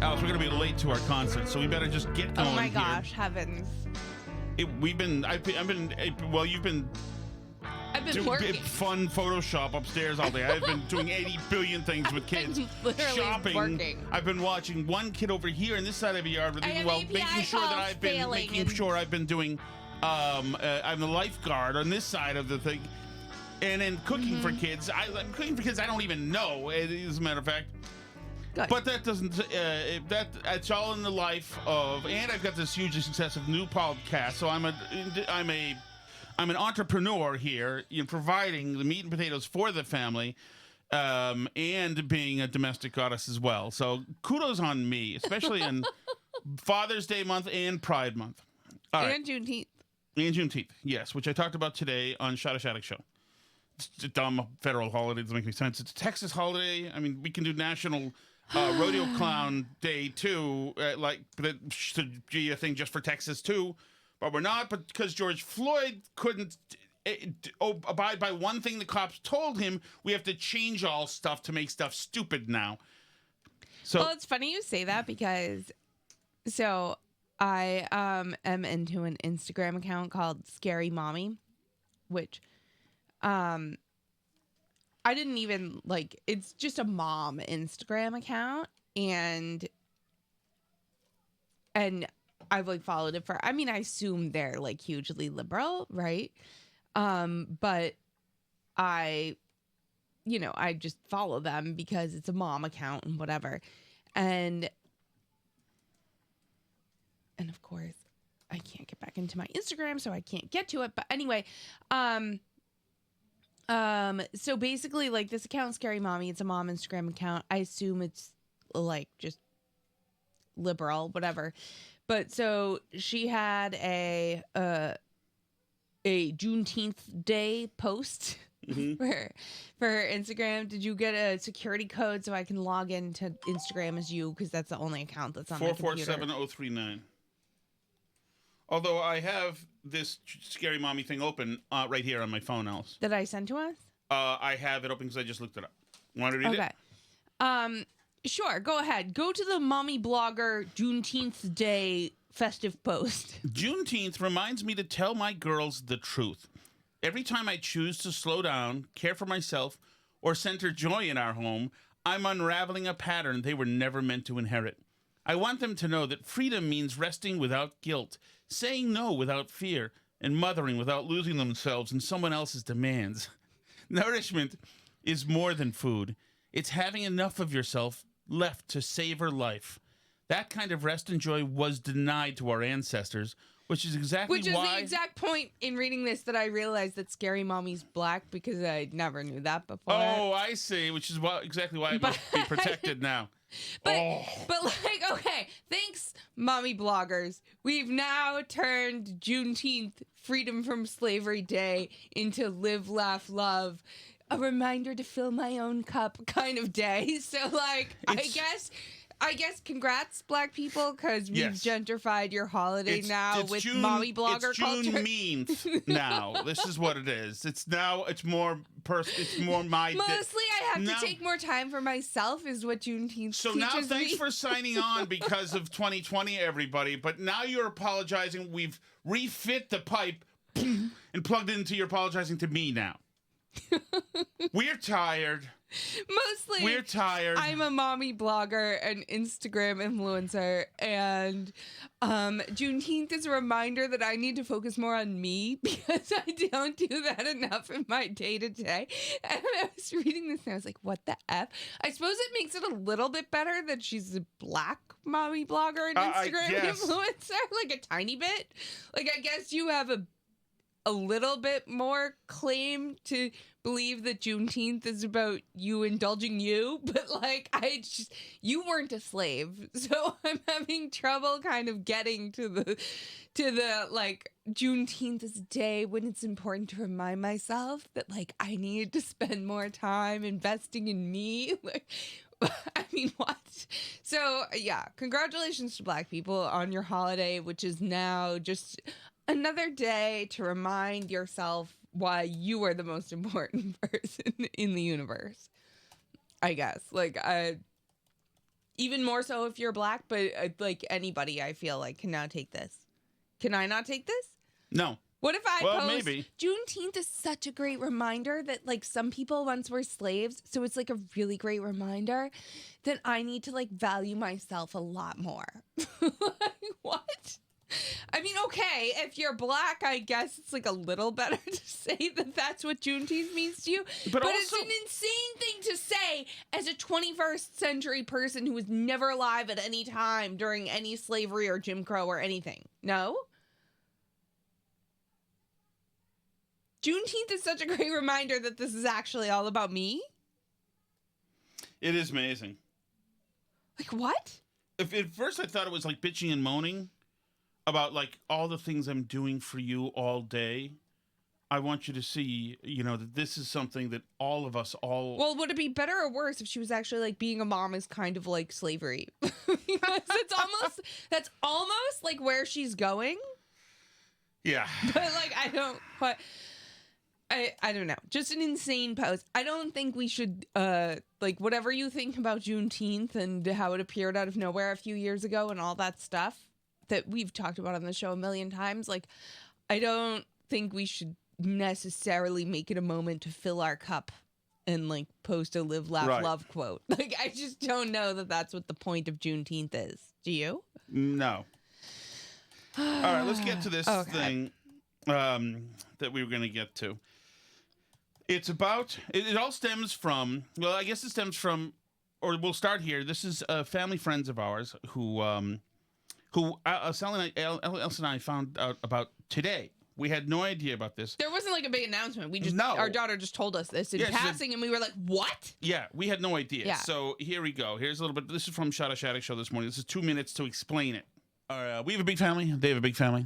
Alex, we're going to be late to our concert, so we better just get going. Oh my here. gosh, heavens! You've been I've been working. Fun Photoshop upstairs all day. I've been doing 80 billion things with kids. Literally shopping. working. I've been watching one kid over here in this side of the yard, making sure I've been doing. I'm the lifeguard on this side of the thing, and then cooking for kids. I'm cooking for kids I don't even know, as a matter of fact. Good. But that doesn't. It's all in the life of, and I've got this hugely successful new podcast. So I'm an entrepreneur here in providing the meat and potatoes for the family, and being a domestic goddess as well. So kudos on me, especially in Father's Day month and Pride month. All right. And Juneteenth. And Juneteenth, yes, which I talked about today on Shattuck Show. It's a dumb federal holiday. It doesn't make any sense. It's a Texas holiday. I mean, we can do National Rodeo Clown Day too, but it should be a thing just for Texas too. But we're not, but because George Floyd couldn't abide by one thing the cops told him, we have to change all stuff to make stuff stupid now. So, well, it's funny you say that because, I am into an Instagram account called Scary Mommy, which I didn't even it's just a mom Instagram account, and I've followed it for, I assume they're hugely liberal, right? But I just follow them because it's a mom account and whatever. And of course I can't get back into my Instagram, so I can't get to it. But anyway, so basically this account, Scary Mommy, it's a mom Instagram account. I assume it's just liberal, whatever. But so she had a Juneteenth Day post for her Instagram. Did you get a security code so I can log into Instagram as you? Because that's the only account that's on my computer. 447039. Although I have this Scary Mommy thing open right here on my phone, Alice. That I sent to us? I have it open because I just looked it up. Want to read it? Okay. Sure, go ahead. Go to the Mommy Blogger Juneteenth Day festive post. Juneteenth reminds me to tell my girls the truth. Every time I choose to slow down, care for myself, or center joy in our home, I'm unraveling a pattern they were never meant to inherit. I want them to know that freedom means resting without guilt, saying no without fear, and mothering without losing themselves in someone else's demands. Nourishment is more than food. It's having enough of yourself left to savor life. That kind of rest and joy was denied to our ancestors, which is exactly the exact point in reading this that I realized that Scary Mommy's black, because I never knew that before. Oh, I see, which is exactly why it must be protected now. But okay, thanks, Mommy Bloggers. We've now turned Juneteenth, Freedom from Slavery Day, into Live, Laugh, Love, a reminder to fill my own cup kind of day. So, I guess congrats, black people, because we've gentrified your holiday now with Mommy Blogger culture. It's June-MEenth now. This is what it is. It's more my... Mostly I have to take more time for myself is what Juneteenth So teaches now thanks me. for signing on because of 2020, everybody. But now you're apologizing. We've refit the pipe and plugged it into you're apologizing to me now. We're tired. Mostly, we're tired. I'm a mommy blogger and Instagram influencer, and Juneteenth is a reminder that I need to focus more on me because I don't do that enough in my day-to-day. And I was reading this and I was like, what the F? I suppose it makes it a little bit better that she's a black mommy blogger and Instagram influencer, a tiny bit. I guess you have a little bit more claim to believe that Juneteenth is about you indulging you, but you weren't a slave, so I'm having trouble kind of getting to the Juneteenth is a day when it's important to remind myself that I need to spend more time investing in me. What? So yeah, congratulations to black people on your holiday, which is now just another day to remind yourself why you are the most important person in the universe. I guess. even more so if you're black, but like anybody, I feel like can now take this. Can I not take this? No. What if I post, maybe. Juneteenth is such a great reminder that like some people once were slaves. So it's like a really great reminder that I need to like value myself a lot more. Like, what? I mean, okay, if you're black, I guess it's like a little better to say that that's what Juneteenth means to you. But also, it's an insane thing to say as a 21st century person who was never alive at any time during any slavery or Jim Crow or anything. No? Juneteenth is such a great reminder that this is actually all about me. It is amazing. Like, what? If at first I thought it was like bitching and moaning about like all the things I'm doing for you all day, I want you to see, you know, that this is something that all of us all... Well, would it be better or worse if she was actually like being a mom is kind of like slavery? Because that's almost like where she's going. Yeah. But like, I don't know. Just an insane post. I don't think we should, like, whatever you think about Juneteenth and how it appeared out of nowhere a few years ago and all that stuff that we've talked about on the show a million times. Like, I don't think we should necessarily make it a moment to fill our cup and, like, post a live, laugh, love quote. Like, I just don't know that that's what the point of Juneteenth is. Do you? No. All right, let's get to this thing that we were going to get to. It's about, it all stems from, well, I guess it stems from, or we'll start here. This is family friends of ours who Elsa and I found out about today. We had no idea about this. There wasn't like a big announcement. Our daughter just told us this in passing, and we were like, what? Yeah, we had no idea. Yeah. So here we go. Here's a little bit. This is from Shattuck Show this morning. This is 2 minutes to explain it. We have a big family. They have a big family.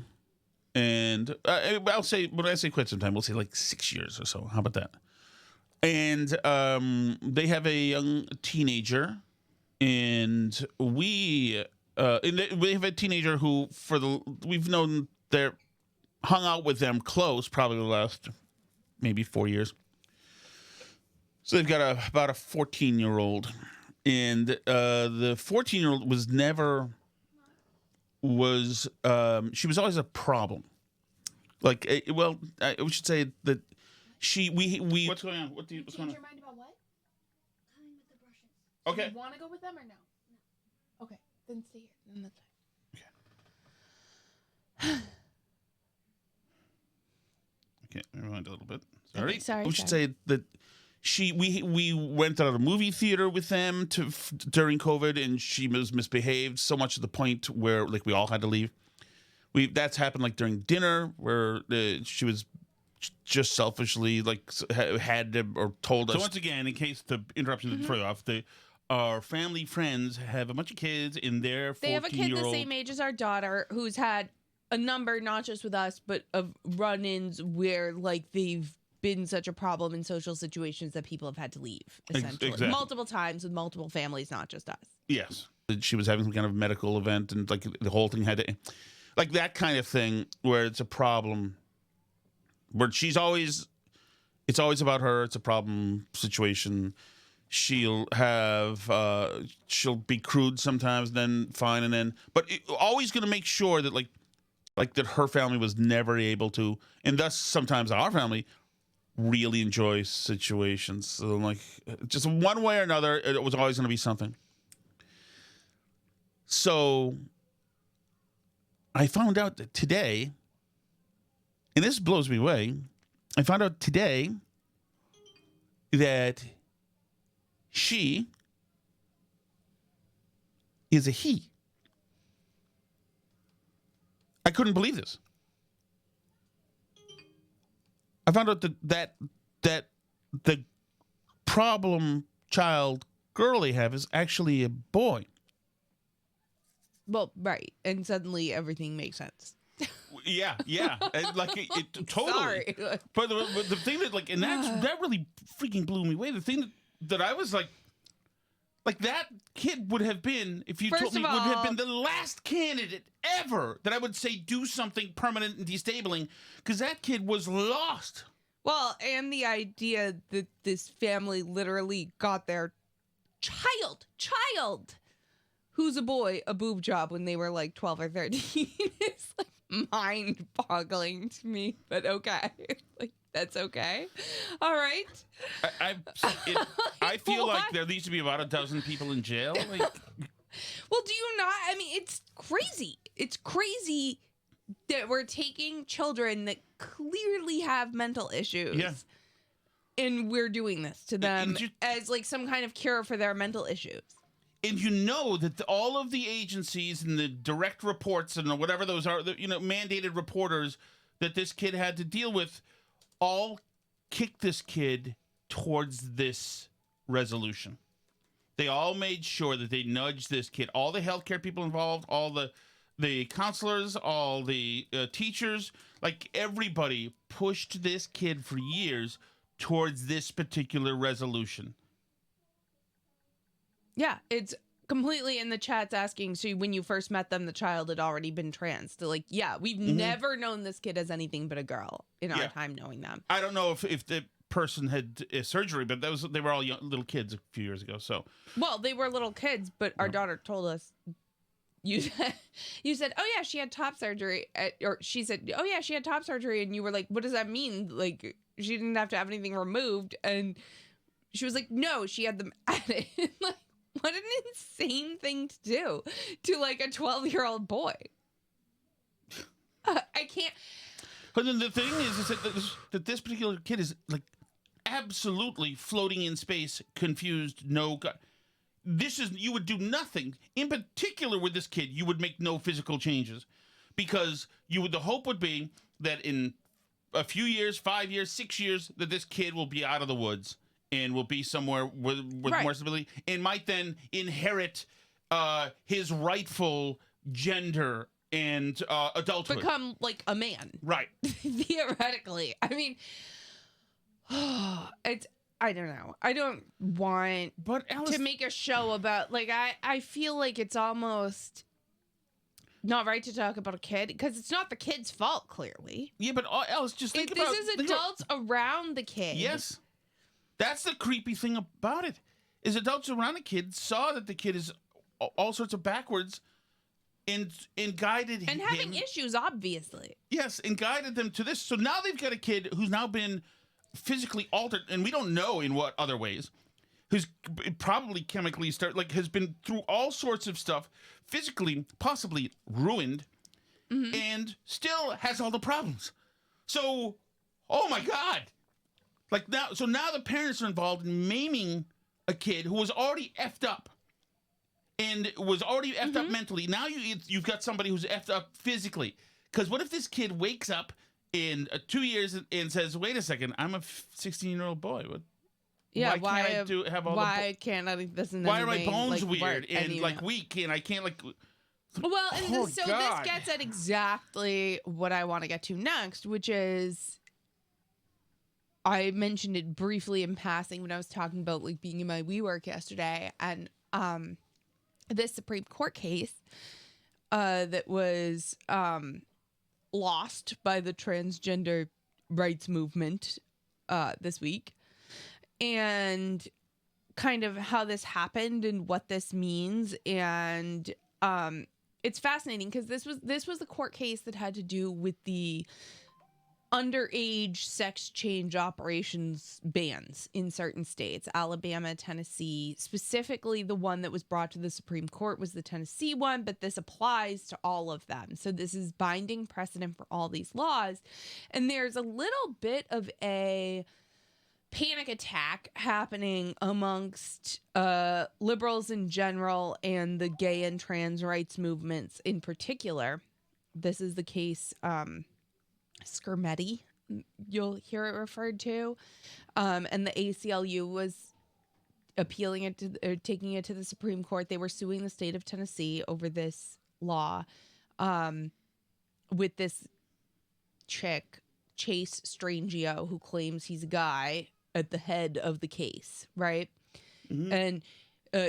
And I'll say, when I say quite some time, we'll say like 6 years or so. How about that? And they have a young teenager. And we have a teenager who, we've known hung out with them close, probably the last maybe 4 years. So they've got about a 14-year-old. And the 14-year-old she was always a problem. Like, we should say that we. What's going on? What's going on? Change your mind about what? Coming with the brushes. Okay. Do you want to go with them or no? No. Okay, then stay here. Then that's fine. Okay, rewind a little bit. Sorry. We should say that we went out of a movie theater with them during COVID, and she was misbehaved so much to the point where like we all had to leave. That's happened like during dinner where she was just selfishly like had to or told us. So once again, in case the interruption is further off, our family friends have a bunch of kids in their 14-year-old. They have a kid the same age as our daughter who's had a number, not just with us, but of run-ins where like they've been such a problem in social situations that people have had to leave, essentially. Exactly. Multiple times with multiple families, not just us. Yes. She was having some kind of medical event, and like the whole thing had to, like that kind of thing where it's a problem, where it's always about her. It's a problem situation. She'll be crude sometimes, then fine, and then, but always going to make sure that like that her family was never able to, and thus sometimes our family really enjoy situations. So like just one way or another, it was always going to be something. So I found out that today, and this blows me away, I found out today that she is a he. I couldn't believe this. I found out that the problem child girl they have is actually a boy. Well, right. And suddenly everything makes sense. Yeah. Like it totally. Sorry. But the thing that like, and that really freaking blew me away. The thing that I was like that kid would have been, if you told me, would have been the last candidate ever that I would say do something permanent and destabling, because that kid was lost. Well, and the idea that this family literally got their child who's a boy a boob job when they were like 12 or 13 is like mind-boggling to me, but okay. Like, that's okay. All right. I feel like there needs to be about a dozen people in jail. Like, well, do you not? I mean, it's crazy. It's crazy that we're taking children that clearly have mental issues. Yeah. And we're doing this to them as like some kind of cure for their mental issues. And you know that all of the agencies and the direct reports and whatever those are, mandated reporters that this kid had to deal with all kicked this kid towards this resolution. They all made sure that they nudged this kid. All the healthcare people involved, all the counselors, all the teachers, like everybody pushed this kid for years towards this particular resolution. Yeah, it's completely in the chat's asking, so when you first met them, the child had already been trans. So like, yeah, we've never known this kid as anything but a girl in our time knowing them. I don't know if the person had surgery, but they were all little kids a few years ago. So, well, they were little kids, but our daughter told us. You said, oh yeah, she had top surgery, or she said, oh yeah, she had top surgery, and you were like, what does that mean? Like, she didn't have to have anything removed, and she was like, no, she had them added. Like, what an insane thing to do to like a 12-year-old boy. I can't. But then the thing is that this particular kid is like absolutely floating in space, confused, you would do nothing. In particular with this kid, you would make no physical changes because the hope would be that in a few years, 5 years, 6 years, that this kid will be out of the woods and will be somewhere with more stability and might then inherit his rightful gender and adulthood. Become like a man. Right. Theoretically. I mean, I don't know. I don't want to make a show about, like, I feel like it's almost not right to talk about a kid because it's not the kid's fault, clearly. Yeah, but Alice, just think about... This is adults around the kid. Yes. That's the creepy thing about it, is adults around the kid saw that the kid is all sorts of backwards and guided him. And having issues, obviously. Yes, and guided them to this. So now they've got a kid who's now been physically altered, and we don't know in what other ways, who's probably chemically has been through all sorts of stuff, physically, possibly ruined, and still has all the problems. So, oh my God. Like now the parents are involved in maiming a kid who was already effed up and was already effed up mentally. Now you've got somebody who's effed up physically. Because what if this kid wakes up in 2 years and says, "Wait a second, I'm a 16-year-old boy. Yeah, why can't I have all why can't I listen to why are my bones like, weird and like weak and I can't like?" Well, and Oh, so God. this gets at exactly what I want to get to next, which is I mentioned it briefly in passing when I was talking about like being in my WeWork yesterday, and this Supreme Court case that was lost by the transgender rights movement this week, and kind of how this happened and what this means. And it's fascinating because this was the court case that had to do with the underage sex change operations bans in certain states, Alabama, Tennessee. Specifically, the one that was brought to the Supreme Court was the Tennessee one, but this applies to all of them. So this is binding precedent for all these laws. And there's a little bit of a panic attack happening amongst liberals in general and the gay and trans rights movements in particular. This is the case Skirmetti, you'll hear it referred to, and the ACLU was appealing it to taking it to the Supreme Court. They were suing the state of Tennessee over this law with this chick, Chase Strangio, who claims he's a guy at the head of the case, right? And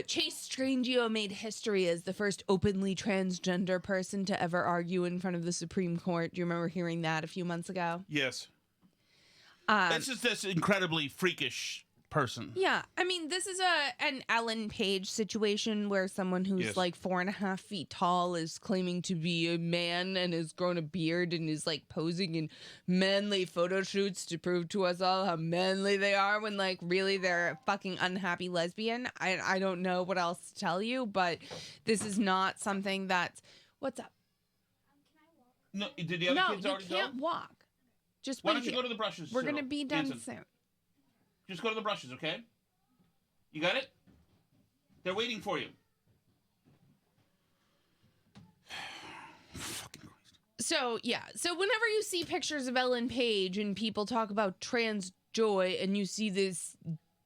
Chase Strangio made history as the first openly transgender person to ever argue in front of the Supreme Court. Do you remember hearing that a few months ago? Yes. That's just this incredibly freakish person. Yeah, I mean, this is an Ellen Page situation where someone who's Yes. like 4.5 feet tall is claiming to be a man and has grown a beard and is like posing in manly photo shoots to prove to us all how manly they are when like really they're a fucking unhappy lesbian. I don't know what else to tell you, but this is not something that's... What's up? No, did the other No, kids you already can't go? walk. Just Why wait don't you here. go to the brushes? We're Cyril? gonna be done Anson, soon. just go to the brushes, okay? You got it? They're waiting for you. Fucking Christ. So, yeah. So, whenever you see pictures of Ellen Page and people talk about trans joy and you see this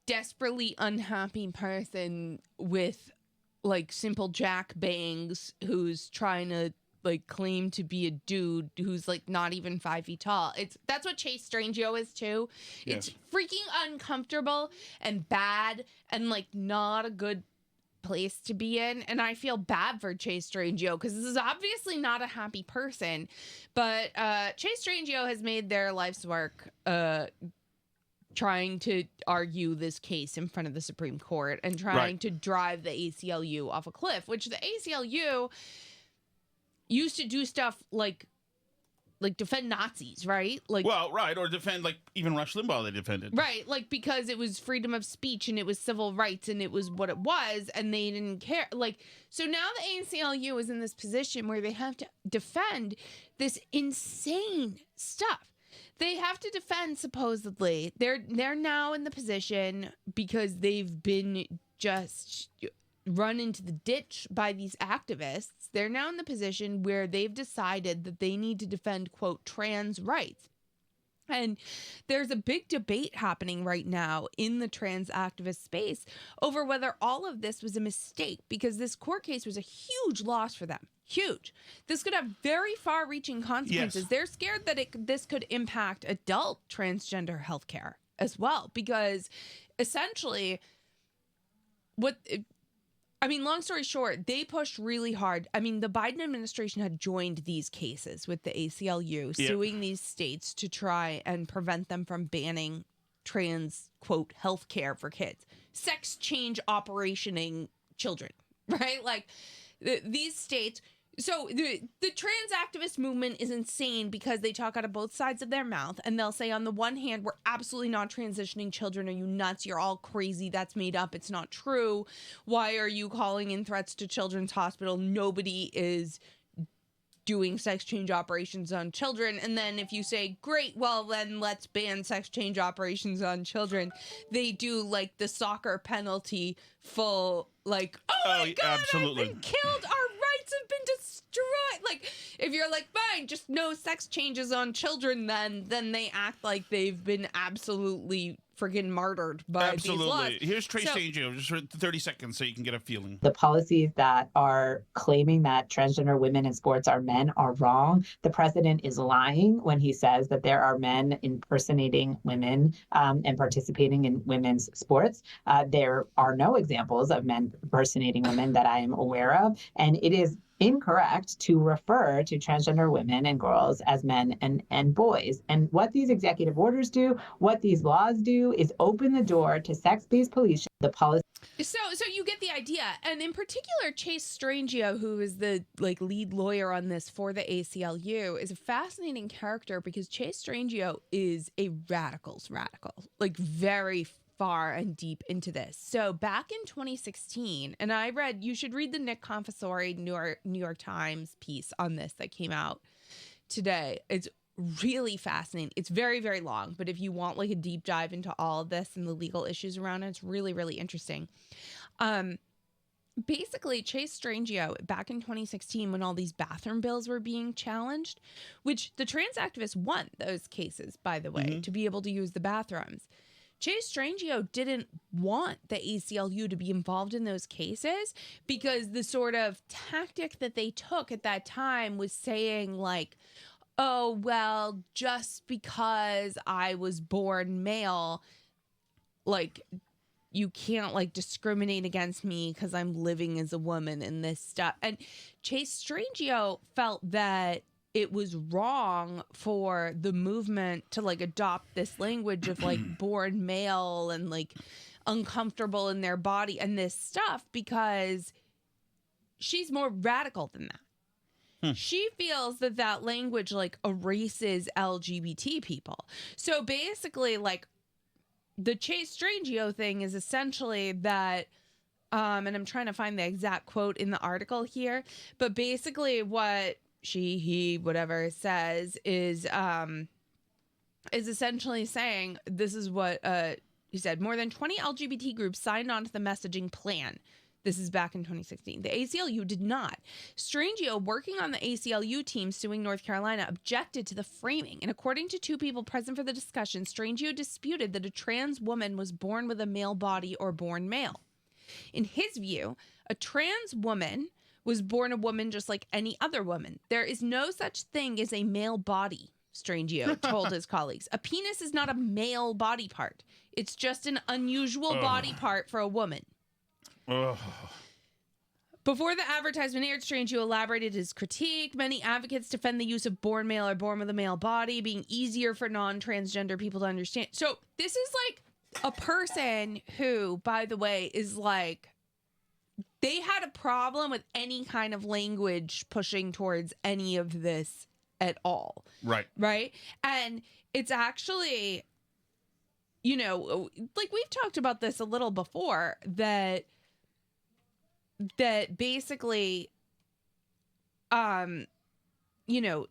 desperately unhappy person with, like, simple jack bangs who's trying to, like, claim to be a dude who's, like, not even 5 feet tall. That's what Chase Strangio is, too. Yes. It's freaking uncomfortable and bad and, like, not a good place to be in, and I feel bad for Chase Strangio because this is obviously not a happy person, but Chase Strangio has made their life's work trying to argue this case in front of the Supreme Court and trying to drive the ACLU off a cliff, which the ACLU used to do stuff like defend Nazis, right? Like, Well, right, or defend, like, even Rush Limbaugh they defended. right, like, because it was freedom of speech and it was civil rights and it was what it was and they didn't care. Like, so now the ACLU is in this position where they have to defend this insane stuff. They have to defend, supposedly. They're now in the position because they've been just run into the ditch by these activists. They're now in the position where they've decided that they need to defend, quote, trans rights. And there's a big debate happening right now in the trans activist space over whether all of this was a mistake, because this court case was a huge loss for them. Huge. This could have very far-reaching consequences. Yes. They're scared that this could impact adult transgender healthcare as well, because essentially long story short, they pushed really hard. I mean, the Biden administration had joined these cases with the ACLU, suing these states to try and prevent them from banning trans, quote, healthcare for kids. Sex change operationing children, right? Like, these states... So the trans activist movement is insane because they talk out of both sides of their mouth, and they'll say on the one hand, we're absolutely not transitioning children. Are you nuts? You're all crazy. That's made up. It's not true. Why are you calling in threats to Children's Hospital? Nobody is doing sex change operations on children. And then if you say, great, well, then let's ban sex change operations on children, they do like the soccer penalty full, like, oh my God, absolutely. I've been killed. Our rights have been destroyed. Like, if you're like, fine, just no sex changes on children, then they act like they've been absolutely friggin' martyred by these laws. Absolutely. Here's Trace Strangio, just for 30 seconds so you can get a feeling. The policies that are claiming that transgender women in sports are men are wrong. The president is lying when he says that there are men impersonating women and participating in women's sports. There are no examples of men impersonating women that I am aware of. And it is incorrect to refer to transgender women and girls as men and boys. And what these executive orders do, what these laws do, is open the door to sex-based police. The policy. So you get the idea. And in particular, Chase Strangio, who is the lead lawyer on this for the ACLU, is a fascinating character because Chase Strangio is a radical's radical, like very far and deep into this. So back in 2016, and you should read the Nick Confessori New York Times piece on this that came out today. It's really fascinating. It's very, very long, but if you want like a deep dive into all of this and the legal issues around it, it's really, really interesting. Basically, Chase Strangio, back in 2016, when all these bathroom bills were being challenged, which the trans activists won those cases, by the way, to be able to use the bathrooms. Chase Strangio didn't want the ACLU to be involved in those cases because the sort of tactic that they took at that time was saying like, oh, well, just because I was born male, like, you can't like discriminate against me because I'm living as a woman and this stuff. And Chase Strangio felt that it was wrong for the movement to like adopt this language of like born male and like uncomfortable in their body and this stuff, because she's more radical than that. She feels that that language like erases LGBT people. So basically, like the Chase Strangio thing is essentially that, and I'm trying to find the exact quote in the article here, but basically what he, whatever says is essentially saying, this is what he said, more than 20 LGBT groups signed on to the messaging plan. This is back in 2016. The ACLU did not. Strangio, working on the ACLU team suing North Carolina, objected to the framing. And according to two people present for the discussion, Strangio disputed that a trans woman was born with a male body or born male. In his view, a trans woman was born a woman just like any other woman. There is no such thing as a male body, Strangio told his colleagues. A penis is not a male body part. It's just an unusual body part for a woman. Before the advertisement aired, Strangio elaborated his critique. Many advocates defend the use of born male or born with a male body being easier for non-transgender people to understand. So this is like a person who, by the way, is like, they had a problem with any kind of language pushing towards any of this at all. Right. Right. And it's actually, you know, like we've talked about this a little before, that basically, you know,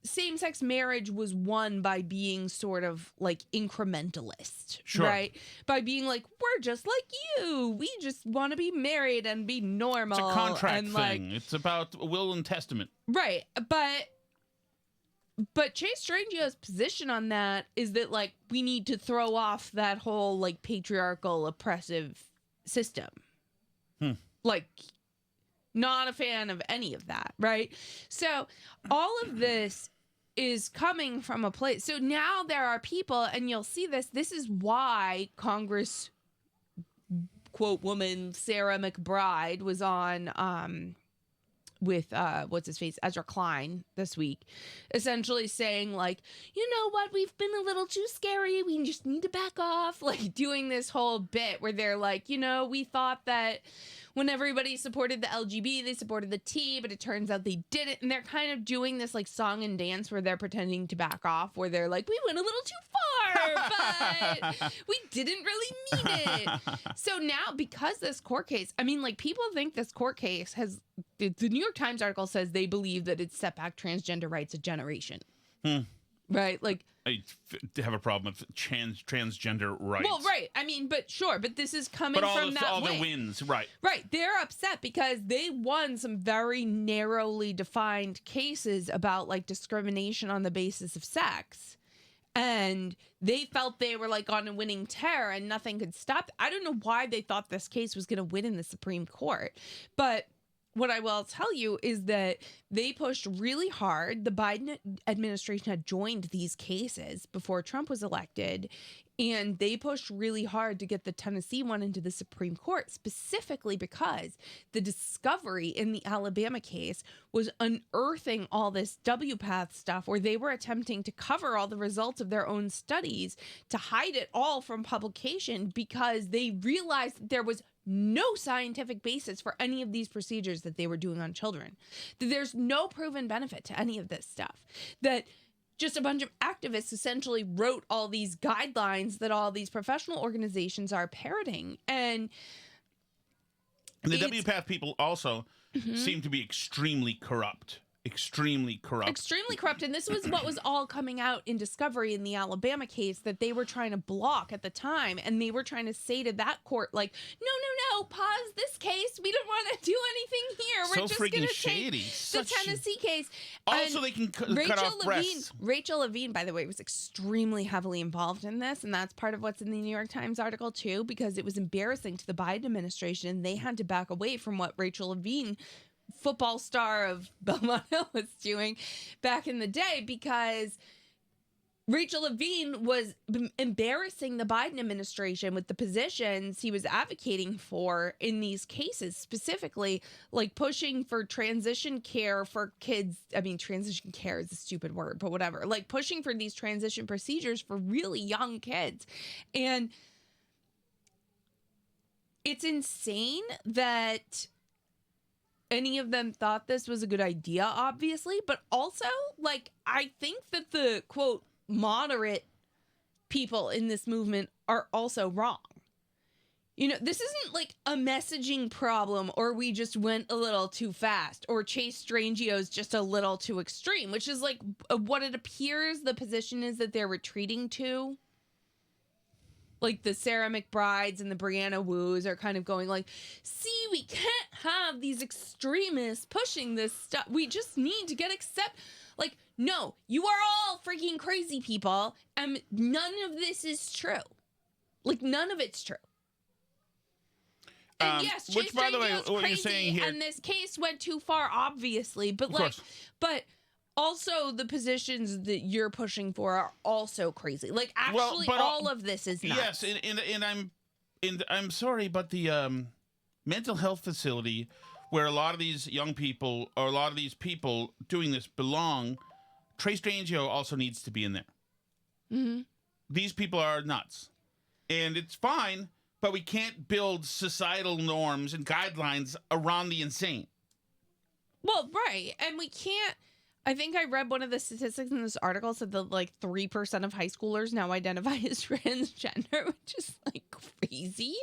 same-sex marriage was won by being sort of like incrementalist, Sure. right? By being like, we're just like you. We just want to be married and be normal. It's a contract and thing. like, It's about will and testament. right. But Chase Strangio's position on that is that like we need to throw off that whole like patriarchal oppressive system. Like, not a fan of any of that, right? So all of this is coming from a place. So now there are people, and you'll see this. This is why Congress, quote, woman Sarah McBride was on with what's his face, Ezra Klein this week, essentially saying like, you know what, we've been a little too scary, we just need to back off, like doing this whole bit where they're like, you know, we thought that when everybody supported the LGB, they supported the T, but it turns out they didn't. And they're kind of doing this like song and dance where they're pretending to back off, where they're like, we went a little too far, but we didn't really mean it. So now, because this court case, I mean, like, people think this court case has, the New York Times article says they believe that it's set back transgender rights a generation. Right? Like, I have a problem with transgender rights. well, right. I mean, but sure. But this is coming but from that all wing. the wins, right? Right. They're upset because they won some very narrowly defined cases about like discrimination on the basis of sex. And they felt they were like on a winning tear and nothing could stop. I don't know why they thought this case was going to win in the Supreme Court. But what I will tell you is that they pushed really hard. The Biden administration had joined these cases before Trump was elected, and they pushed really hard to get the Tennessee one into the Supreme Court, specifically because the discovery in the Alabama case was unearthing all this WPATH stuff where they were attempting to cover all the results of their own studies to hide it all from publication because they realized that there was no scientific basis for any of these procedures that they were doing on children. That there's no proven benefit to any of this stuff. That just a bunch of activists essentially wrote all these guidelines that all these professional organizations are parroting. And the WPATH people also seem to be extremely corrupt. Extremely corrupt. And this was what was all coming out in discovery in the Alabama case that they were trying to block at the time. And they were trying to say to that court, like, no, pause this case. We don't want to do anything here. We're just going to take the Tennessee case. Also, and they can cut off breasts. Rachel Levine, by the way, was extremely heavily involved in this. And that's part of what's in the New York Times article, too, because it was embarrassing to the Biden administration. And they had to back away from what Rachel Levine, football star of Belmont Hill, was doing back in the day, because Rachel Levine was embarrassing the Biden administration with the positions he was advocating for in these cases, specifically like pushing for transition care for kids. I mean, transition care is a stupid word, but whatever. Like pushing for these transition procedures for really young kids. And it's insane that any of them thought this was a good idea, obviously, but also, like, I think that the, quote, moderate people in this movement are also wrong. You know, this isn't like a messaging problem, or we just went a little too fast, or Chase Strangio's just a little too extreme, which is like what it appears the position is that they're retreating to. Like the Sarah McBrides and the Brianna Woos are kind of going like, see, we can't have these extremists pushing this stuff. We just need to get like, no, you are all freaking crazy people, and none of this is true. Like, none of it's true. And yes, Chase which, by the way, Strangio's what crazy, you're saying here, and this case went too far, obviously. But but also the positions that you're pushing for are also crazy. Like, actually, all of this is nuts. Yes, and I'm sorry, but the mental health facility where a lot of these young people or a lot of these people doing this belong, Trey Strangio also needs to be in there. Mm-hmm. These people are nuts. And it's fine, but we can't build societal norms and guidelines around the insane. Well, right. And we can't. I think I read one of the statistics in this article said that like 3% of high schoolers now identify as transgender, which is like crazy.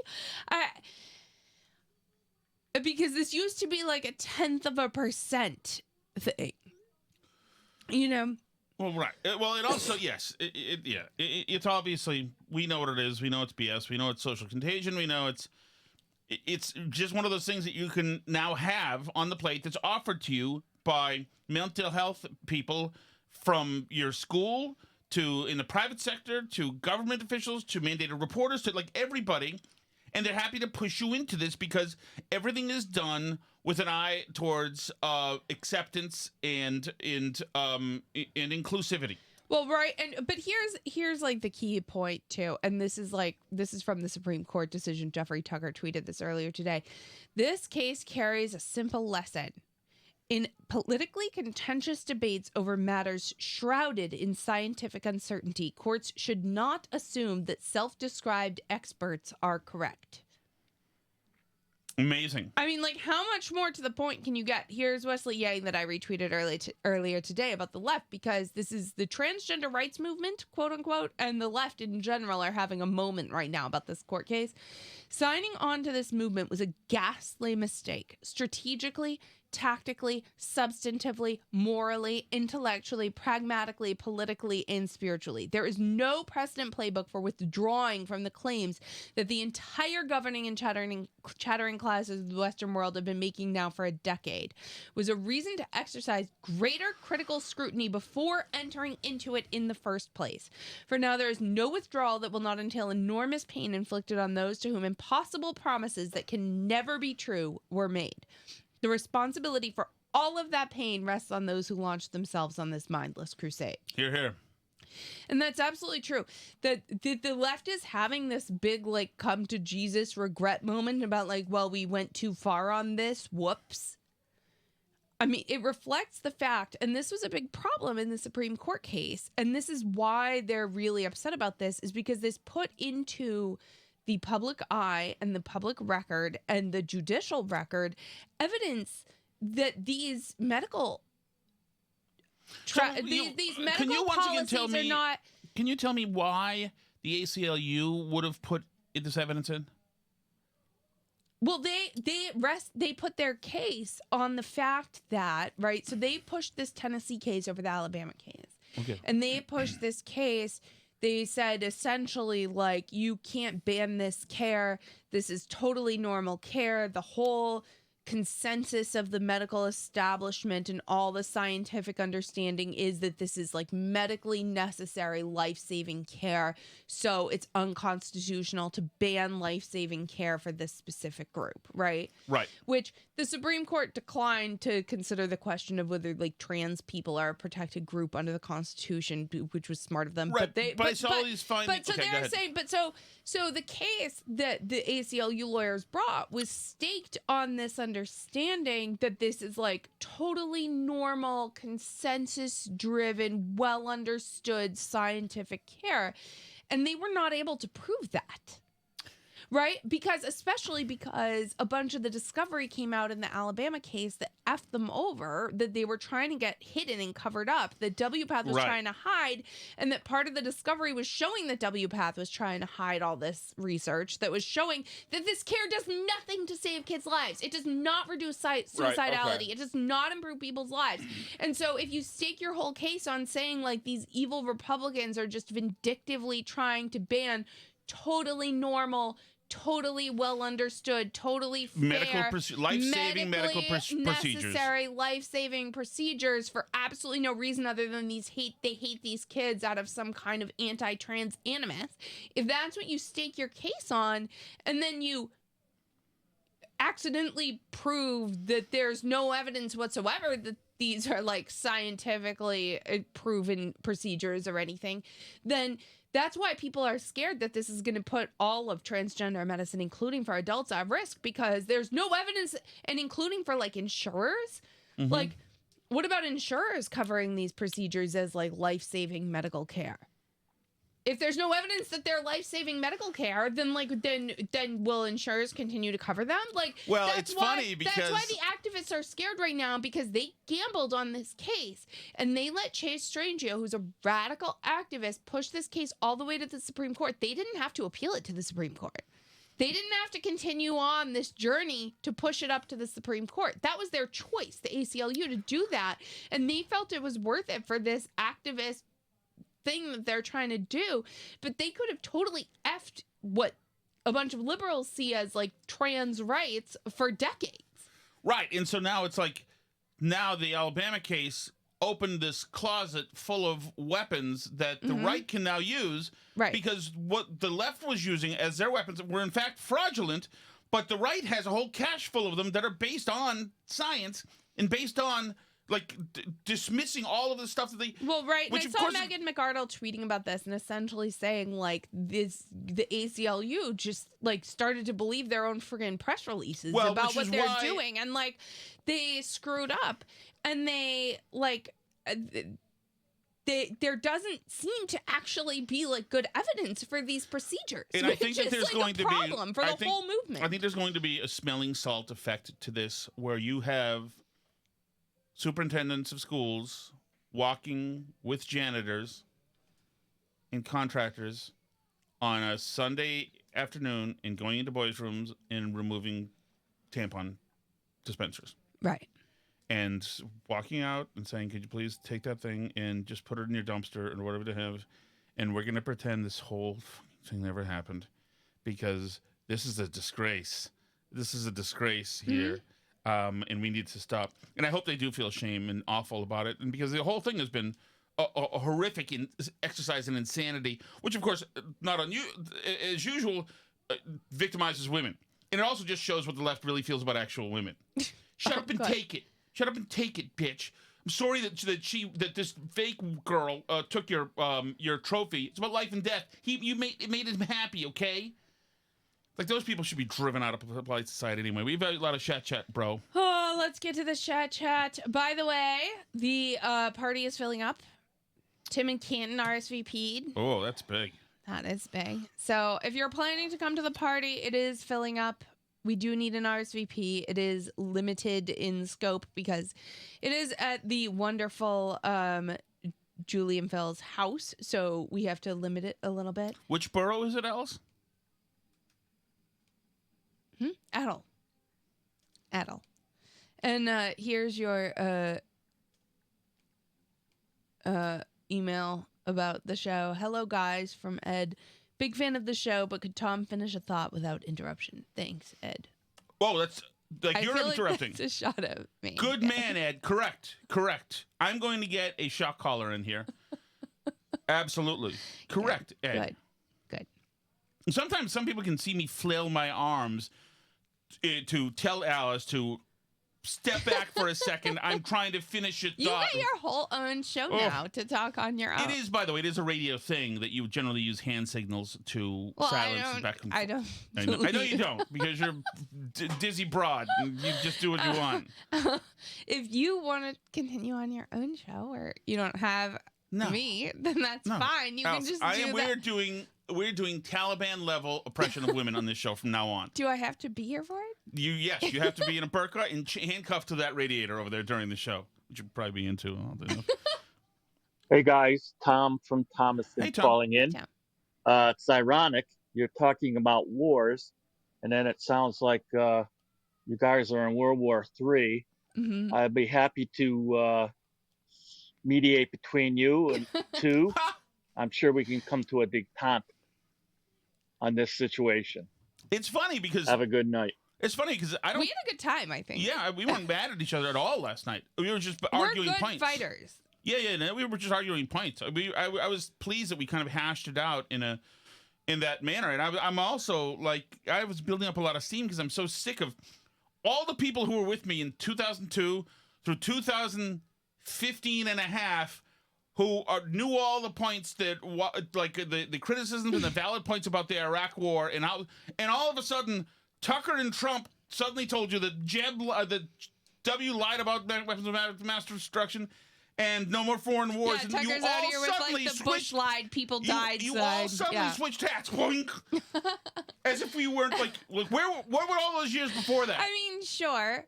Because this used to be like 0.1% thing, you know? Well, right. Well, it also, yes. It's obviously, we know what it is. We know it's BS. We know it's social contagion. We know it's just one of those things that you can now have on the plate that's offered to you by mental health people from your school to in the private sector to government officials to mandated reporters to like everybody. And they're happy to push you into this because everything is done with an eye towards acceptance and inclusivity. Well, right, but here's like the key point too, and this is from the Supreme Court decision. Jeffrey Tucker tweeted this earlier today. This case carries a simple lesson. In politically contentious debates over matters shrouded in scientific uncertainty, courts should not assume that self-described experts are correct. Amazing. I mean, like, how much more to the point can you get? Here's Wesley Yang that I retweeted earlier today about the left, because this is the transgender rights movement, quote unquote, and the left in general are having a moment right now about this court case. Signing on to this movement was a ghastly mistake, strategically, tactically, substantively, morally, intellectually, pragmatically, politically, and spiritually. There is no precedent playbook for withdrawing from the claims that the entire governing and chattering classes of the Western world have been making now for a decade. It was a reason to exercise greater critical scrutiny before entering into it in the first place. For now, there is no withdrawal that will not entail enormous pain inflicted on those to whom impossible promises that can never be true were made. The responsibility for all of that pain rests on those who launched themselves on this mindless crusade. Hear, hear. And that's absolutely true. That the left is having this big, like, come to Jesus regret moment about, like, well, we went too far on this. Whoops. I mean, it reflects the fact, and this was a big problem in the Supreme Court case, and this is why they're really upset about this, is because this put into the public eye and the public record and the judicial record evidence that these medical these medical policies are not. Can you tell me why the ACLU would have put this evidence in? Well, they put their case on the fact that, right, so they pushed this Tennessee case over the Alabama case. Okay. And they pushed this case. They said essentially, like, you can't ban this care. This is totally normal care. The whole consensus of the medical establishment and all the scientific understanding is that this is like medically necessary life-saving care. So it's unconstitutional to ban life-saving care for this specific group, right? Right. Which the Supreme Court declined to consider the question of whether like trans people are a protected group under the Constitution, which was smart of them. Right. But I saw these findings. But so Okay, go they're ahead. saying, so the case that the ACLU lawyers brought was staked on this understanding that this is like totally normal, consensus-driven, well-understood scientific care, and they were not able to prove that. Right? Especially because a bunch of the discovery came out in the Alabama case that effed them over, that they were trying to get hidden and covered up, that WPATH was trying to hide, and that part of the discovery was showing that WPATH was trying to hide all this research that was showing that this care does nothing to save kids' lives. It does not reduce suicidality. It does not improve people's lives. And so if you stake your whole case on saying like these evil Republicans are just vindictively trying to ban totally normal, totally well understood, totally fair, life-saving medical procedures, necessary life-saving procedures for absolutely no reason other than they hate these kids out of some kind of anti-trans animus. If that's what you stake your case on, and then you accidentally prove that there's no evidence whatsoever that these are like scientifically proven procedures or anything, then that's why people are scared that this is going to put all of transgender medicine, including for adults, at risk, because there's no evidence, and including for like insurers. Mm-hmm. Like, what about insurers covering these procedures as like life-saving medical care? If there's no evidence that they're life-saving medical care, then will insurers continue to cover them? Like, well, it's funny because that's why the activists are scared right now, because they gambled on this case and they let Chase Strangio, who's a radical activist, push this case all the way to the Supreme Court. They didn't have to appeal it to the Supreme Court. They didn't have to continue on this journey to push it up to the Supreme Court. That was their choice, the ACLU, to do that, and they felt it was worth it for this activist thing that they're trying to do. But they could have totally effed what a bunch of liberals see as like trans rights for decades. Right. And so now it's like, now the Alabama case opened this closet full of weapons that the right can now use, because what the left was using as their weapons were in fact fraudulent, but the right has a whole cache full of them that are based on science and based on like dismissing all of the stuff that they... Well, right. And I saw Megan McArdle tweeting about this and essentially saying like the ACLU just like started to believe their own friggin' press releases about what they're doing, and like they screwed up, and they like there doesn't seem to actually be like good evidence for these procedures. And I think that there's like going a to problem be for the whole movement. I think there's going to be a smelling salt effect to this, where you have superintendents of schools walking with janitors and contractors on a Sunday afternoon and going into boys' rooms and removing tampon dispensers. Right. And walking out and saying, could you please take that thing and just put it in your dumpster or whatever to have, and we're going to pretend this whole thing never happened, because this is a disgrace. This is a disgrace here. And we need to stop. And I hope they do feel shame and awful about it. And because the whole thing has been a horrific exercise in insanity, which, of course, not as usual, victimizes women. And it also just shows what the left really feels about actual women. Shut up and take it. Shut up and take it, bitch. I'm sorry that this fake girl took your trophy. It's about life and death. It made him happy, okay? Like, those people should be driven out of polite society anyway. We've had a lot of chat, bro. Oh, let's get to the chat. By the way, the party is filling up. Tim and Canton RSVP'd. Oh, that's big. That is big. So if you're planning to come to the party, it is filling up. We do need an RSVP. It is limited in scope because it is at the wonderful Julie and Phil's house. So we have to limit it a little bit. Which borough is it, Alice? Adel. And here's your email about the show. Hello, guys, from Ed. Big fan of the show, but could Tom finish a thought without interruption? Thanks, Ed. Oh, Like, I you're feel like interrupting. that's a shot at me. Good man, Ed. Correct. I'm going to get a shock collar in here. Absolutely. Correct, Ed. Good. Sometimes some people can see me flail my arms to tell Alice to step back for a second. I'm trying to finish a thought. You got your whole own show now to talk on your own. It is, by the way, it is a radio thing that you generally use hand signals to silence and back and forth. I don't. I know you don't, because you're dizzy broad and you just do what you want. If you want to continue on your own show or you don't have me, then that's fine. You can just do that. We're doing Taliban level oppression of women on this show from now on. Do I have to be here for it? Yes, you have to be in a burqa and handcuffed to that radiator over there during the show, which you'll probably be into. Hey guys, Tom from Thomaston Hey, Tom. calling in. It's ironic you're talking about wars, and then it sounds like you guys are in World War III. Mm-hmm. I'd be happy to mediate between you and two. I'm sure we can come to a détente on this situation. It's funny because have a good night. It's funny because I don't. We had a good time, I think. Yeah, we weren't mad at each other at all last night. We were just arguing good points. Fighters. Yeah. No, we were just arguing points. I was pleased that we kind of hashed it out in that manner, and I'm also like I was building up a lot of steam because I'm so sick of all the people who were with me in 2002 through 2015 and a half. Who knew all the points that, like the criticisms and the valid points about the Iraq War, and all of a sudden, Tucker and Trump suddenly told you that that W lied about weapons of mass destruction, and no more foreign wars. Yeah, and Tucker's out here with like the Bush lied, people died. You all suddenly switched hats, boink, as if we weren't like what were all those years before that? I mean, sure.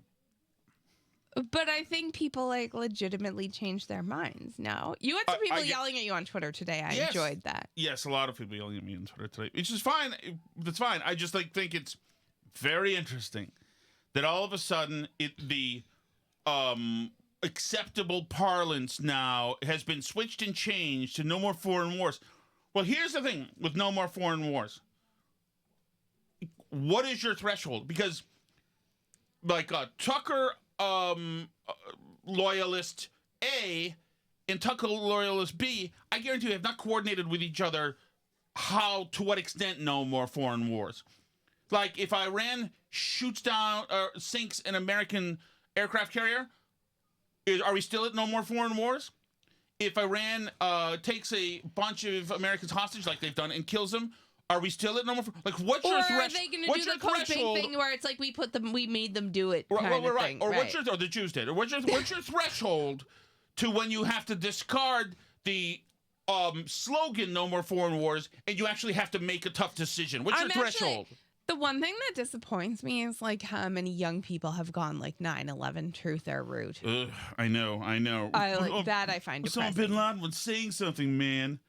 But I think people like legitimately change their minds now. You had some people yelling at you on Twitter today. I enjoyed that. Yes, a lot of people yelling at me on Twitter today, which is fine. That's fine. I just think it's very interesting that all of a sudden the acceptable parlance now has been switched and changed to no more foreign wars. Well, here's the thing with no more foreign wars. What is your threshold? Because like Tucker loyalist A and Tucker loyalist B, I guarantee you have not coordinated with each other to what extent no more foreign wars. Like if Iran shoots down or sinks an American aircraft carrier, are we still at no more foreign wars? If Iran takes a bunch of Americans hostage like they've done and kills them, are we still at no more? Like, what's your threshold? Or are they going to do the coping thing where it's like we made them do it kind of thing? Or or the Jews did. Or what's your threshold to when you have to discard the slogan "No More Foreign Wars" and you actually have to make a tough decision? What's your threshold? The one thing that disappoints me is like how many young people have gone like 9/11 truth or root. I know. I like that. I find depressing. Osama bin Laden was saying something, man.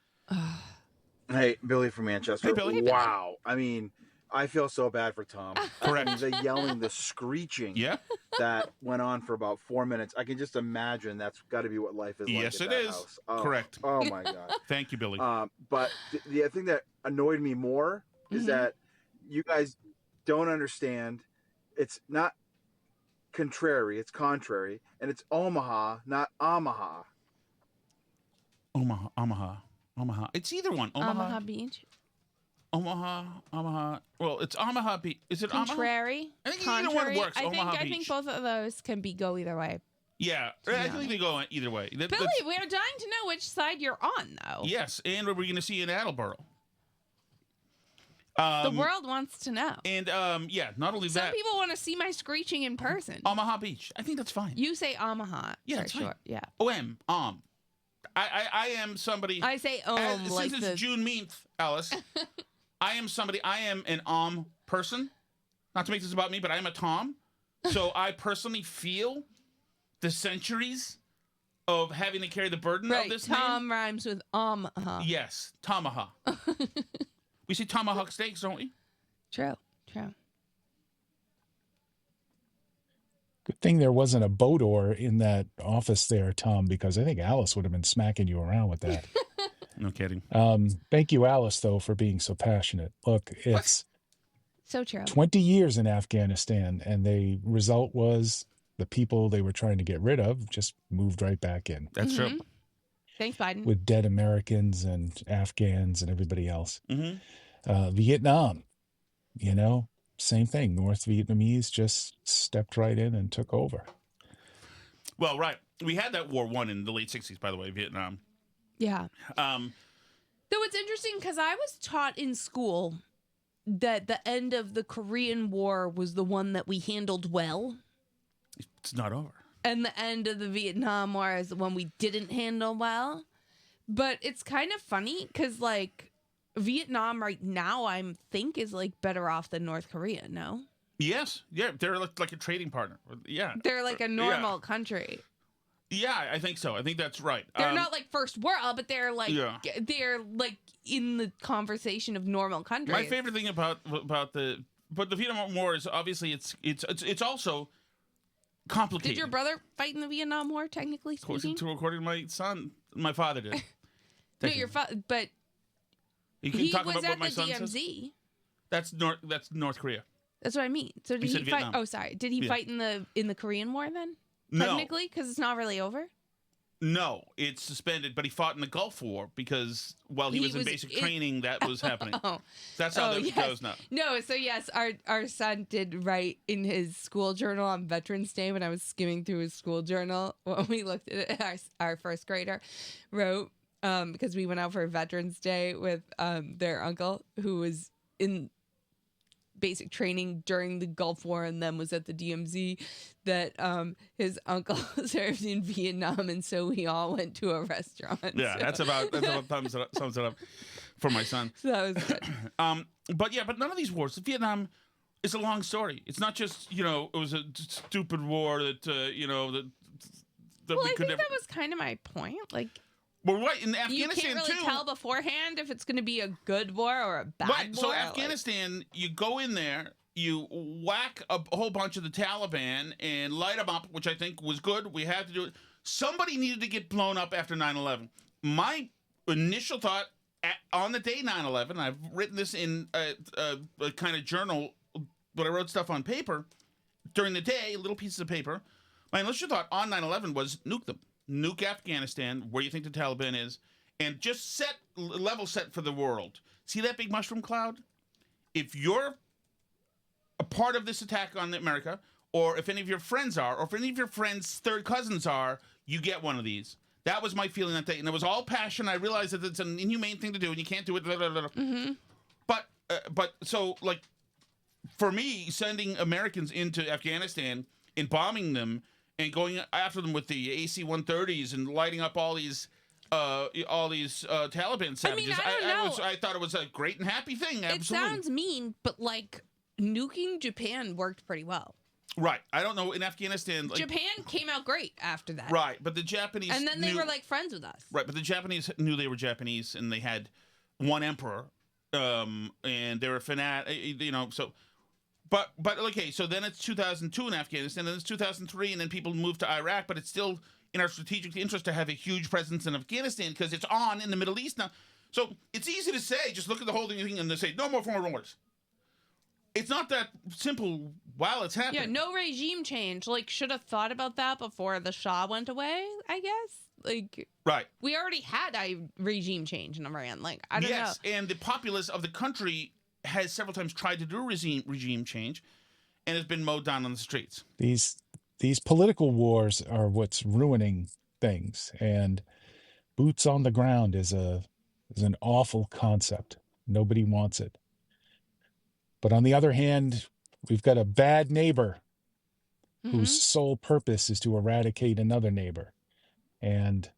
Hey, Billy from Manchester. Hey, Billy. Wow. I mean, I feel so bad for Tom. Correct. The yelling, the screeching that went on for about 4 minutes. I can just imagine that's got to be what life is like. Yes, at it that is. House. Correct. Oh, my God. Thank you, Billy. But the thing that annoyed me more is that you guys don't understand. It's not contrary, it's contrary. And it's Omaha, not Omaha. Omaha. It's either one. Omaha Beach. Omaha. Well, it's Omaha Beach. Is it Contrary? Omaha? I think either one works. I think both of those can go either way. Yeah, I think they go either way. Billy, we're dying to know which side you're on, though. Yes, and what we're going to see in Attleboro. The world wants to know. And not only that. Some people want to see my screeching in person. Omaha Beach. I think that's fine. You say Omaha. Yeah, for sure. Fine. Yeah. I am somebody. I say since it's June-MEenth, Alice. I am an person. Not to make this about me, but I am a Tom. So I personally feel the centuries of having to carry the burden of this Tom name. rhymes with Yes, Tomahawk. We say tomahawk steaks, don't we? True. Good thing there wasn't a boat oar in that office there, Tom, because I think Alice would have been smacking you around with that. No kidding. Thank you, Alice, though, for being so passionate. Look, So true. 20 years in Afghanistan, and the result was the people they were trying to get rid of just moved right back in That's true. Thanks, Biden. with dead Americans and Afghans and everybody else. Mm-hmm. Vietnam, same thing. North Vietnamese just stepped right in and took over. Well, right. We had that war won in the late 60s, by the way, Vietnam. Yeah. Though it's interesting because I was taught in school that the end of the Korean War was the one that we handled well. It's not over. And the end of the Vietnam War is the one we didn't handle well. But it's kind of funny because, like, Vietnam right now, I think, is, like, better off than North Korea, no? Yes. Yeah, they're like a trading partner. Yeah. They're like a normal country. Yeah, I think so. I think that's right. They're not like first world, but they're like Yeah. they're like in the conversation of normal countries. My favorite thing about the Vietnam War is obviously it's also complicated. Did your brother fight in the Vietnam War, technically speaking? According to my son, my father did. No, your father, but you can he talk was about what at my the son DMZ. says. That's North Korea. That's what I mean. So did You he said fight? Vietnam. Oh, sorry. Did he Yeah. fight in the Korean War then? No. Technically, because it's not really over. No, it's suspended, but he fought in the Gulf War because while he was in basic training, that was happening. Oh. That's how that yes. goes now. No, so yes, our son did write in his school journal on Veterans Day when I was skimming through his school journal when we looked at it, our first grader wrote, because we went out for Veterans Day with their uncle who was in basic training during the Gulf War and then was at the DMZ, that his uncle served in Vietnam, and so we all went to a restaurant. Yeah, so. that's about sums it up for my son. So that was good. But none of these wars. Vietnam is a long story. It's not just it was a stupid war that that Well, we I could think never. that was kind of my point. Like, Well, right in you Afghanistan can't really too. tell beforehand if it's going to be a good war or a bad Right. war. So like- Afghanistan, you go in there, you whack a whole bunch of the Taliban and light them up, which I think was good. We had to do it. Somebody needed to get blown up after 9/11. My initial thought on the day 9/11, I've written this in a kind of journal, but I wrote stuff on paper during the day, little pieces of paper. My initial thought on 9/11 was nuke them. Nuke Afghanistan, where you think the Taliban is, and just level set for the world. See that big mushroom cloud? If you're a part of this attack on America, or if any of your friends are, or if any of your friends' third cousins are, you get one of these. That was my feeling that day, and it was all passion. I realized that it's an inhumane thing to do, and you can't do it. Blah, blah, blah. Mm-hmm. But so like, for me, sending Americans into Afghanistan and bombing them and going after them with the AC-130s and lighting up all these Taliban savages, I don't know. I thought it was a great and happy thing. It Absolutely. sounds mean, but like nuking Japan worked pretty well. Right. I don't know. In Afghanistan, like, Japan came out great after that. right, but the Japanese And then they knew, were like friends with us. right, but the Japanese knew they were Japanese, and they had one emperor, and they were so. But okay, so then it's 2002 in Afghanistan, and it's 2003, and then people moved to Iraq, but it's still in our strategic interest to have a huge presence in Afghanistan because it's on in the Middle East now. So it's easy to say, just look at the whole thing and they say, no more foreign wars. It's not that simple while it's happening. Yeah, no regime change. Like, should have thought about that before the Shah went away, I guess. Like, Right. we already had a regime change in Iran. Like, I don't Yes, know. and the populace of the country has several times tried to do regime change and has been mowed down on the streets. These political wars are what's ruining things, and boots on the ground is an awful concept. Nobody wants it. But on the other hand, we've got a bad neighbor whose sole purpose is to eradicate another neighbor. And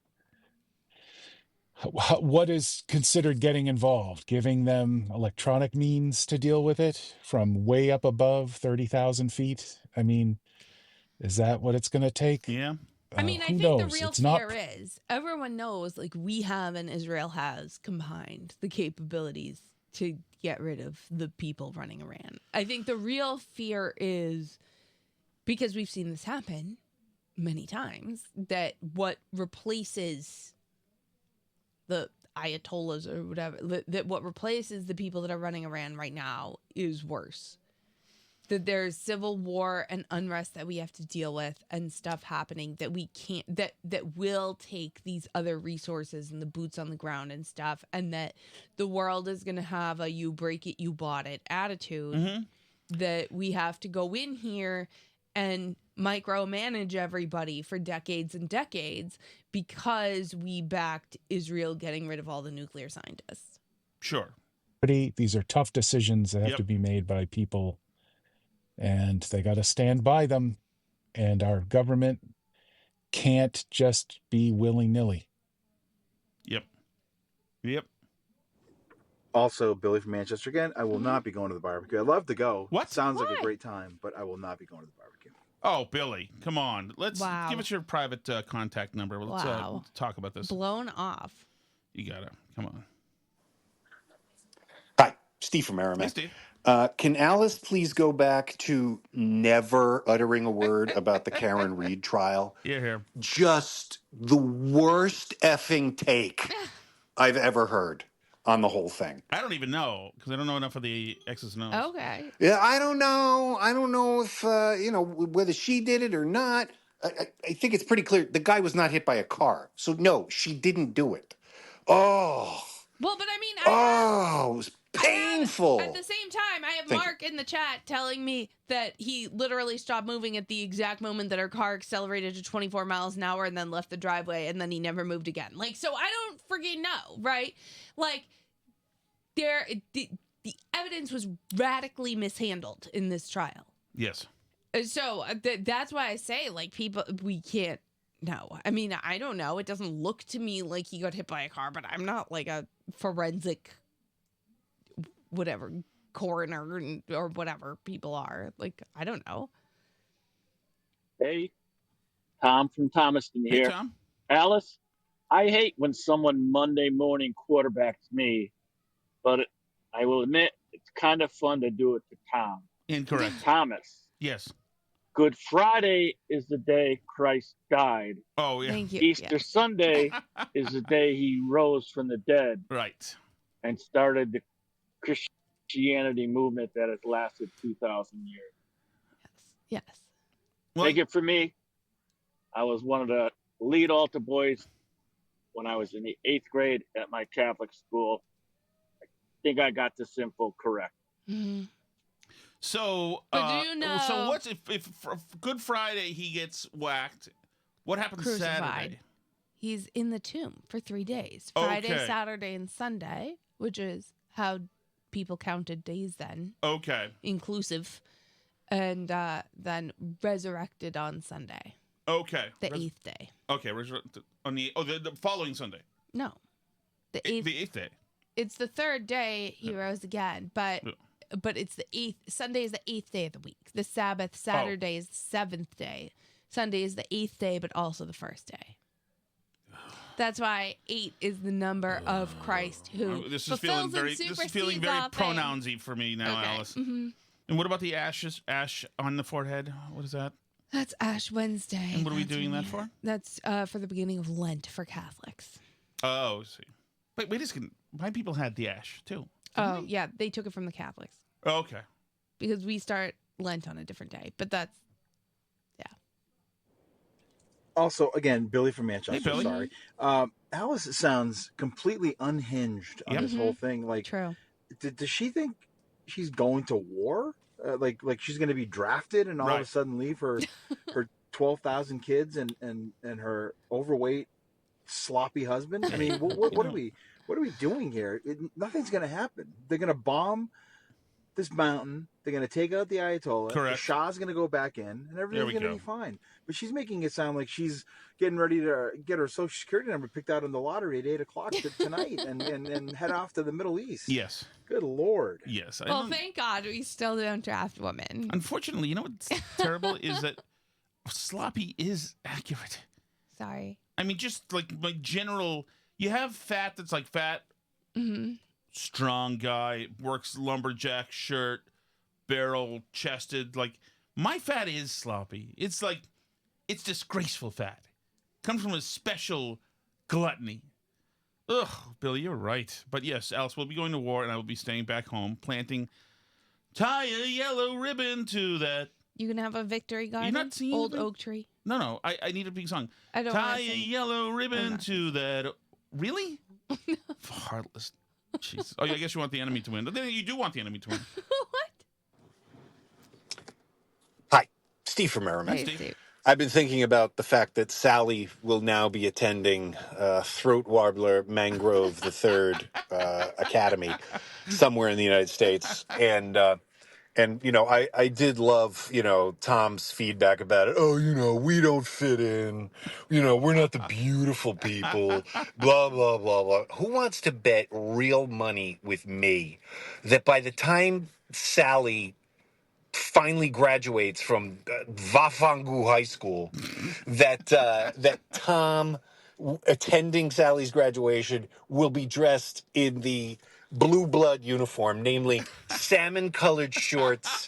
what is considered getting involved? Giving them electronic means to deal with it from way up above 30,000 feet? I mean, is that what it's going to take? Yeah. I mean, I who think the knows? real It's not- fear is everyone knows, like, we have and Israel has combined the capabilities to get rid of the people running Iran. I think the real fear is, because we've seen this happen many times, that what replaces the ayatollahs or whatever, that what replaces the people that are running Iran right now is worse. That there's civil war and unrest that we have to deal with, and stuff happening that we can't, that will take these other resources and the boots on the ground and stuff, and that the world is going to have a you break it, you bought it attitude, that we have to go in here and micromanage everybody for decades and decades because we backed Israel getting rid of all the nuclear scientists. Sure. These are tough decisions that have to be made by people, and they got to stand by them. And our government can't just be willy-nilly. Yep. Also, Billy from Manchester again. I will not be going to the barbecue. I'd love to go. What? Sounds Why? like a great time, but I will not be going to the barbecue. Oh, Billy, come on. Let's Wow. give us your private contact number. Let's Wow. talk about this. Blown off. You gotta. Come on. Hi, Steve from Hey, Merrimack. Steve. Can Alice please go back to never uttering a word about the Karen Reed trial? Yeah, here. Just the worst effing take I've ever heard on the whole thing. I don't even know because I don't know enough of the X's and O's. Okay. Yeah, I don't know. I don't know if, whether she did it or not. I think it's pretty clear the guy was not hit by a car. So, no, she didn't do it. Oh, Well, but I mean, it was painful. at the same time, I have Thank Mark in the chat telling me that he literally stopped moving at the exact moment that our car accelerated to 24 miles an hour and then left the driveway, and then he never moved again. Like, so I don't freaking know, right? Like, the evidence was radically mishandled in this trial. Yes. So that's why I say, like, people, we can't know. I mean, I don't know. It doesn't look to me like he got hit by a car, but I'm not like a forensic, whatever, coroner or whatever people are. Like, I don't know. Hey, Tom from Thomaston Hey, here. Tom. Alice, I hate when someone Monday morning quarterbacks me, but I will admit it's kind of fun to do it to Tom. Incorrect. Thomas, Yes. Good Friday is the day Christ died. Oh, yeah. Thank you. Easter Sunday is the day he rose from the dead Right. and started the Christianity movement that has lasted 2,000 years. Yes. Well, Take it from me, I was one of the lead altar boys when I was in the 8th grade at my Catholic school. I think I got this info correct. Mm-hmm. so, But do you know- so what's if for Good Friday he gets whacked? What happens Crucified. Saturday? He's in the tomb for 3 days. Friday, Okay. Saturday, and Sunday, which is how people counted days then, Okay. inclusive, and then resurrected on Sunday, Okay. the 8th day. Okay. On the following Sunday. No, the 8th. The 8th day. It's the 3rd day he rose again, but Yeah. it's the 8th. Sunday is the 8th day of the week. The Sabbath, Saturday is the 7th day. Sunday is the 8th day, but also the 1st day. That's why 8 is the number of Christ who This is fulfills feeling very. and This is supersedes feeling very all things. pronounsy for me now, Okay. Alice. Mm-hmm. And what about the ashes? Ash on the forehead. What is that? That's Ash Wednesday. And what are we That's doing when that for? That's for the beginning of Lent for Catholics. Oh, I see. Wait a second. My people had the ash too. Oh, yeah, they took it from the Catholics Oh, okay. because we start Lent on a different day. But that's Also, again, Billy from Manchester. Hey, Billy. Sorry. Alice sounds completely unhinged on Yep. this whole thing. Like, true. does she think she's going to war? Like she's going to be drafted and all of Right. a sudden leave her 12,000 kids and her overweight, sloppy husband? I mean, what are we doing here? Nothing's going to happen. They're going to bomb this mountain. They're going to take out the Ayatollah. Correct. The Shah's going to go back in, and There everything's we going to go. be fine. But she's making it sound like she's getting ready to get her Social Security number picked out in the lottery at 8 o'clock tonight and head off to the Middle East. Yes. Good Lord. Yes. I Well, don't- thank God we still don't draft women. Unfortunately, you know what's terrible is that sloppy is accurate. Sorry. I mean, just like my general, you have fat that's like fat, Mm-hmm. strong guy, works lumberjack shirt, barrel chested. Like my fat is sloppy. It's like, it's disgraceful fat. Comes from a special gluttony. Ugh, Billy, you're right. But yes, Alice, we'll be going to war, and I will be staying back home, tie a yellow ribbon to that. You can have a victory garden. not singing Old with me? oak tree. No, I need a big song. I don't tie wanna a sing. yellow I'm ribbon not. to that. Really? Heartless. Jeez. Oh, I guess you want the enemy to win. Then you do want the enemy to win. What? Hi, Steve from Merrimack. Hey, Steve. Steve. I've been thinking about the fact that Sally will now be attending Throat Warbler Mangrove the Third Academy somewhere in the United States, and you know, I did love, you know, Tom's feedback about it. Oh, you know, we don't fit in. You know, we're not the beautiful people. Blah blah blah blah. Who wants to bet real money with me that by the time Sally finally graduates from Vafangu High School, that Tom, attending Sally's graduation, will be dressed in the blue blood uniform, namely salmon-colored shorts,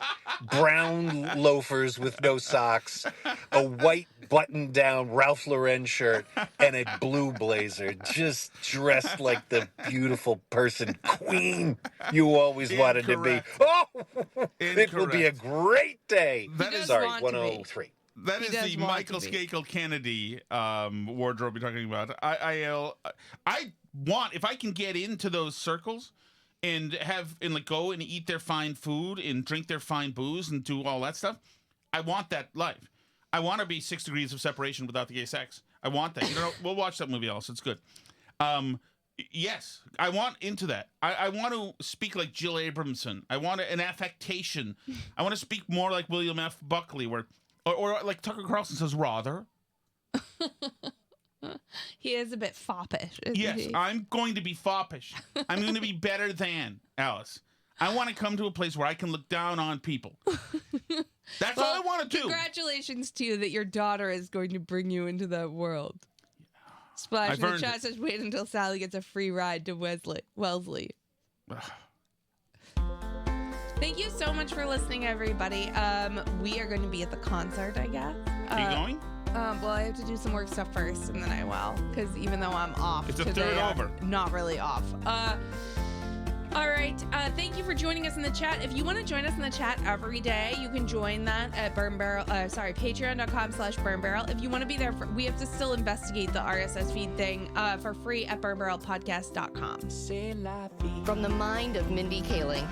brown loafers with no socks, a white button-down Ralph Lauren shirt, and a blue blazer, just dressed like the beautiful person queen you always wanted to be. Incorrect. Oh, it will be a Incorrect. great day. That does is Sorry, want to be. 103. That He is does the want Michael to be. Skakel Kennedy wardrobe you're talking about. I want, if I can get into those circles and like go and eat their fine food and drink their fine booze and do all that stuff, I want that life. I want to be 6 degrees of separation without the gay sex. I want that. You know, we'll watch that movie also. It's good. Yes, I want into that. I want to speak like Jill Abramson. I want an affectation. I want to speak more like William F. Buckley, or like Tucker Carlson says, rather. He is a bit foppish, isn't Yes, he? I'm going to be foppish. I'm going to be better than Alice. I want to come to a place where I can look down on people. That's all I want to do. Congratulations to you that your daughter is going to bring you into that world. Splash I've in the earned chat it. says, wait until Sally gets a free ride to Wellesley. Thank you so much for listening, everybody. We are going to be at the concert, I guess. Are you going? Well, I have to do some work stuff first, and then I will. Because even though I'm off It's a today, third I'm over. not really off. All right. Thank you for joining us in the chat. If you want to join us in the chat every day, you can join that at patreon.com/burnbarrel. If you want to be there, we have to still investigate the RSS feed thing for free at burnbarrelpodcast.com. From the mind of Mindy Kaling,